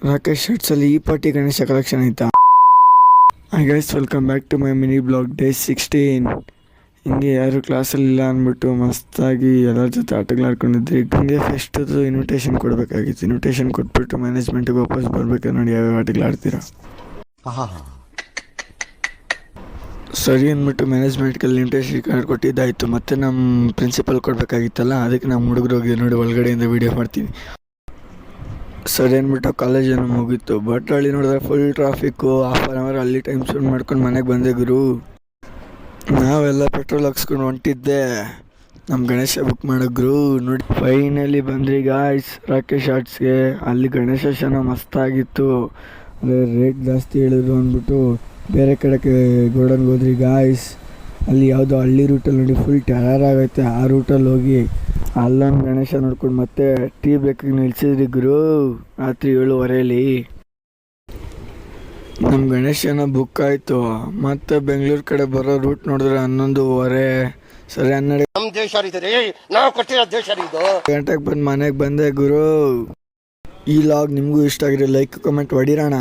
ರಾಕೇಶ್ ಶರ್ಟ್ಸಲ್ಲಿ ಈ party Ganesha collection ಐತಾ. Hi guys, welcome back to my mini blog day 16. ಹಿಂಗೆ ಯಾರು ಕ್ಲಾಸಲ್ಲಿ ಇಲ್ಲ ಅಂದ್ಬಿಟ್ಟು ಮಸ್ತಾಗಿ ಎಲ್ಲರ ಜೊತೆ ಆಟಗಳಾಡ್ಕೊಂಡಿದ್ರಿ. ಹಿಂಗೆ ಫೆಸ್ಟದು ಇನ್ವಿಟೇಷನ್ ಕೊಡಬೇಕಾಗಿತ್ತು. ಇನ್ವಿಟೇಷನ್ ಕೊಟ್ಬಿಟ್ಟು ಮ್ಯಾನೇಜ್ಮೆಂಟಿಗೆ ವಾಪಸ್ ಬರ್ಬೇಕಾದ್ರೆ ನೋಡಿ ಯಾವ್ಯಾವ ಆಟಗಳಾಡ್ತೀರಾ. ಸರಿ ಅಂದ್ಬಿಟ್ಟು ಮ್ಯಾನೇಜ್ಮೆಂಟ್ಗಲ್ಲಿ ಇನ್ವಿಟೇಷನ್ ಕಾರ್ಡ್ ಕೊಟ್ಟಿದ್ದಾಯಿತು. ಮತ್ತು ನಮ್ಮ ಪ್ರಿನ್ಸಿಪಲ್ ಕೊಡಬೇಕಾಗಿತ್ತಲ್ಲ, ಅದಕ್ಕೆ ನಮ್ಮ ಹುಡುಗರು ಹೋಗಿ ನೋಡಿ ಒಳಗಡೆಯಿಂದ ವೀಡಿಯೋ ಮಾಡ್ತೀನಿ. ಸರಿ ಅಂದ್ಬಿಟ್ಟು ಕಾಲೇಜೇನು ಮುಗೀತು. ಬಟ್ ಅಲ್ಲಿ ನೋಡಿದ್ರೆ ಫುಲ್ ಟ್ರಾಫಿಕ್ಕು. ½ ಅಲ್ಲಿ ಟೈಮ್ ಸ್ಪೆಂಡ್ ಮಾಡ್ಕೊಂಡು ಮನೆಗೆ ಬಂದೆ ಗುರು. ನಾವೆಲ್ಲ ಪೆಟ್ರೋಲ್ ಹಾಕ್ಸ್ಕೊಂಡು ಹೊಂಟಿದ್ದೆ ನಮ್ಮ ಗಣೇಶ ಬುಕ್ ಮಾಡೋಗ್ರು. ನೋಡಿ ಫೈನಲಿ ಬಂದ್ರಿ ಗಾಯ್ಸ್ ರಾಕೇಶ್ ಆರ್ಟ್ಸ್ಗೆ. ಅಲ್ಲಿ ಗಣೇಶ ಶನ ಮಸ್ತಾಗಿತ್ತು. ಅಂದರೆ ರೇಟ್ ಜಾಸ್ತಿ ಹೇಳಿದ್ರು ಅಂದ್ಬಿಟ್ಟು ಬೇರೆ ಕಡೆಗೆ ಗೋಡನ್ಗೆ ಹೋದ್ರಿ ಗಾಯ್ಸ್. ಅಲ್ಲಿ ಯಾವುದೋ ಹಳ್ಳಿ ರೂಟಲ್ಲಿ ನೋಡಿ ಫುಲ್ ಟೆರರ್ ಆಗೈತೆ. ಆ ರೂಟಲ್ಲಿ ಹೋಗಿ ಅಲ್ಲೊಂದು ಗಣೇಶ ನೋಡ್ಕೊಂಡು ಮತ್ತೆ ಟೀ ಬ್ರೇಕಿಗೆ ನಿಲ್ಸಿದ್ರಿ ಗುರು ರಾತ್ರಿ 7:15. ನಮ್ಮ ಗಣೇಶನ ಬುಕ್ ಆಯಿತು. ಮತ್ತು ಬೆಂಗಳೂರು ಕಡೆ ಬರೋ ರೂಟ್ ನೋಡಿದ್ರೆ 11:15. ಸರಿ 12 ಗಂಟೆಗೆ ಬಂದು ಮನೆಗೆ ಬಂದೆ ಗುರು. ಈ ಲಾಗ್ ನಿಮಗೂ ಇಷ್ಟ ಆಗಿರೋ ಲೈಕ್ ಕಮೆಂಟ್ ಹೊಡಿರೋಣ.